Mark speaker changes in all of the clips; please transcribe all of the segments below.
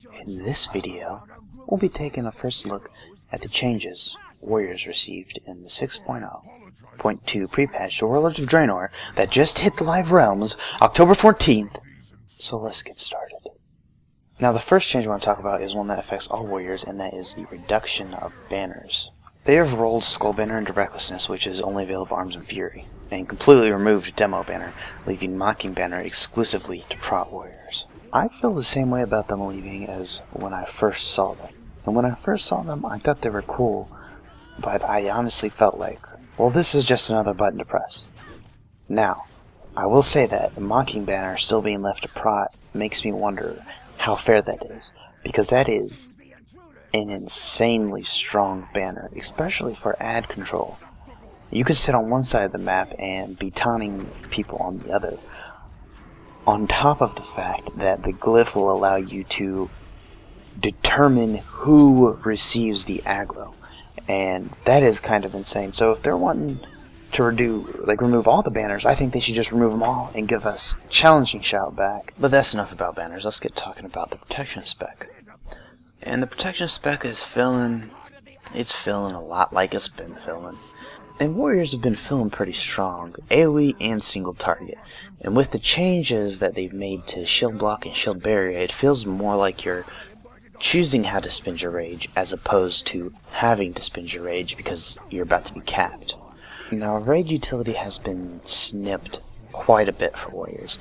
Speaker 1: In this video, we'll be taking a first look at the changes Warriors received in the 6.0.2 pre-patch to Warlords of Draenor that just hit the live realms October 14th, so let's get started. Now the first change I want to talk about is one that affects all Warriors, and that is the reduction of banners. They have rolled Skull Banner into Recklessness, which is only available Arms and Fury, and completely removed Demo Banner, leaving Mocking Banner exclusively to Prot Warriors. I feel the same way about them leaving as when I first saw them. And when I first saw them, I thought they were cool, but I honestly felt like, well, this is just another button to press. Now, I will say that Mocking Banner still being left to Prot makes me wonder how fair that is, because that is an insanely strong banner, especially for ad control. You can sit on one side of the map and be taunting people on the other, on top of the fact that the glyph will allow you to determine who receives the aggro, and that is kind of insane. So if they're wanting to remove all the banners, I think they should just remove them all and give us Challenging Shout back. But that's enough about banners. Let's get talking about the protection spec. And the protection spec is feeling a lot like it's been feeling. And Warriors have been feeling pretty strong, AoE and single target. And with the changes that they've made to Shield Block and Shield Barrier, it feels more like you're choosing how to spend your rage as opposed to having to spend your rage because you're about to be capped. Now, raid utility has been snipped quite a bit for Warriors.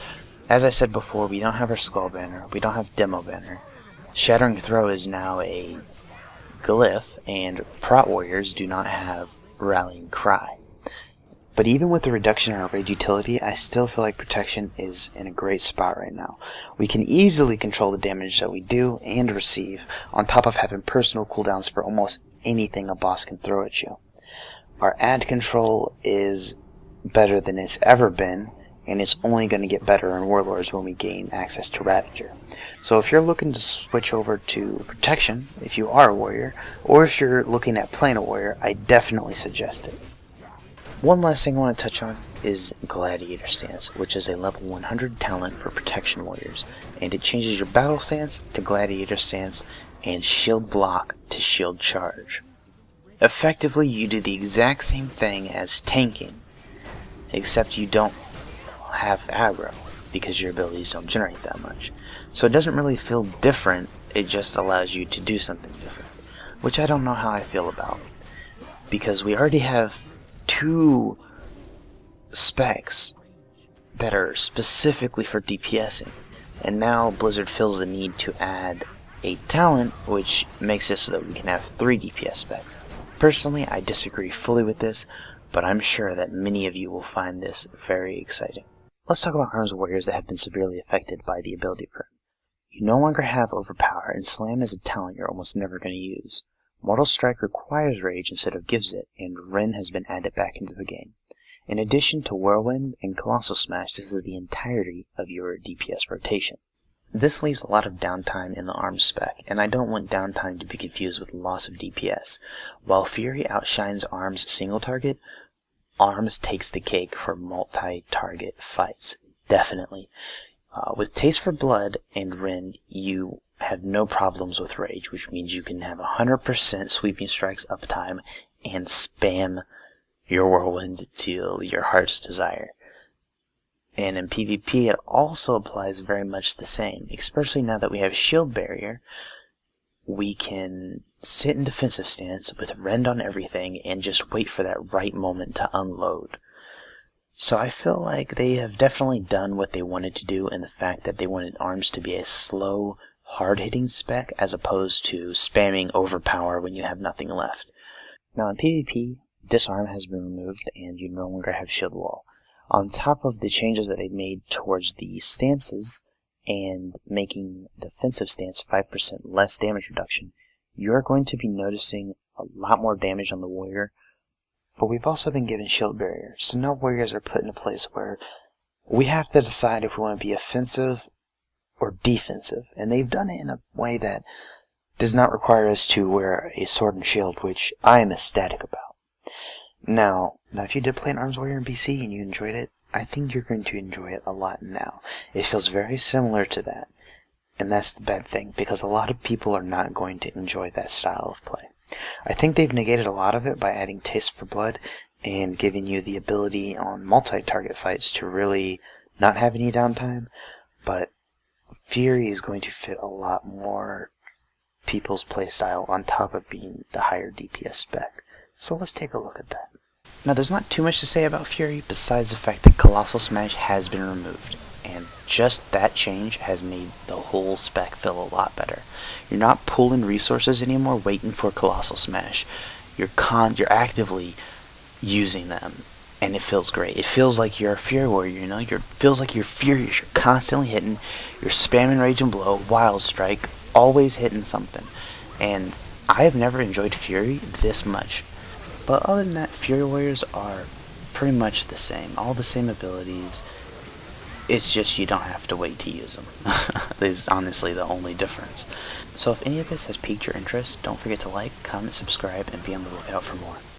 Speaker 1: As I said before, we don't have our Skull Banner, we don't have Demo Banner. Shattering Throw is now a glyph, and Prot Warriors do not have Rallying Cry. But even with the reduction in our raid utility, I still feel like protection is in a great spot right now. We can easily control the damage that we do and receive, on top of having personal cooldowns for almost anything a boss can throw at you. Our ad control is better than it's ever been, and it's only going to get better in Warlords when we gain access to Ravager. So if you're looking to switch over to protection, if you are a warrior, or if you're looking at playing a warrior, I definitely suggest it. One last thing I want to touch on is Gladiator Stance, which is a level 100 talent for protection warriors, and it changes your battle stance to Gladiator Stance and Shield Block to Shield Charge. Effectively, you do the exact same thing as tanking, except you don't have aggro, because your abilities don't generate that much. So it doesn't really feel different, it just allows you to do something different, which I don't know how I feel about, because we already have two specs that are specifically for DPSing, and now Blizzard feels the need to add a talent which makes it so that we can have 3 DPS specs. Personally, I disagree fully with this, but I'm sure that many of you will find this very exciting. Let's talk about Arms Warriors that have been severely affected by the ability perk. You no longer have Overpower, and Slam is a talent you're almost never going to use. Mortal Strike requires Rage instead of gives it, and Ren has been added back into the game. In addition to Whirlwind and Colossal Smash, this is the entirety of your DPS rotation. This leaves a lot of downtime in the Arms spec, and I don't want downtime to be confused with loss of DPS. While Fury outshines Arms single target, Arms takes the cake for multi-target fights, definitely. With Taste for Blood and Ren, you have no problems with Rage, which means you can have 100% Sweeping Strikes uptime and spam your Whirlwind to your heart's desire. And in PvP, it also applies very much the same, especially now that we have Shield Barrier. We can sit in defensive stance with Rend on everything and just wait for that right moment to unload. So I feel like they have definitely done what they wanted to do in the fact that they wanted Arms to be a slow, hard-hitting spec as opposed to spamming Overpower when you have nothing left. Now in PvP, Disarm has been removed and you no longer have Shield Wall. On top of the changes that they've made towards the stances and making defensive stance 5% less damage reduction, you're going to be noticing a lot more damage on the warrior. But we've also been given Shield Barrier, so now warriors are put in a place where we have to decide if we want to be offensive or defensive, and they've done it in a way that does not require us to wear a sword and shield, which I am ecstatic about. Now if you did play an Arms Warrior in BC and you enjoyed it, I think you're going to enjoy it a lot now. It feels very similar to that. And that's the bad thing, because a lot of people are not going to enjoy that style of play. I think they've negated a lot of it by adding Taste for Blood and giving you the ability on multi-target fights to really not have any downtime, but Fury is going to fit a lot more people's playstyle on top of being the higher DPS spec. So let's take a look at that. Now, there's not too much to say about Fury besides the fact that Colossal Smash has been removed, and just that change has made the whole spec feel a lot better. You're not pulling resources anymore waiting for Colossal Smash. You're actively using them, and it feels great. It feels like you're a Fury Warrior, you know? It feels like you're furious. You're constantly hitting. You're spamming Rage and Blow, Wild Strike, always hitting something. And I have never enjoyed Fury this much. But other than that, Fury Warriors are pretty much the same. All the same abilities. It's just you don't have to wait to use them. This is honestly the only difference. So if any of this has piqued your interest, don't forget to like, comment, subscribe, and be on the lookout for more.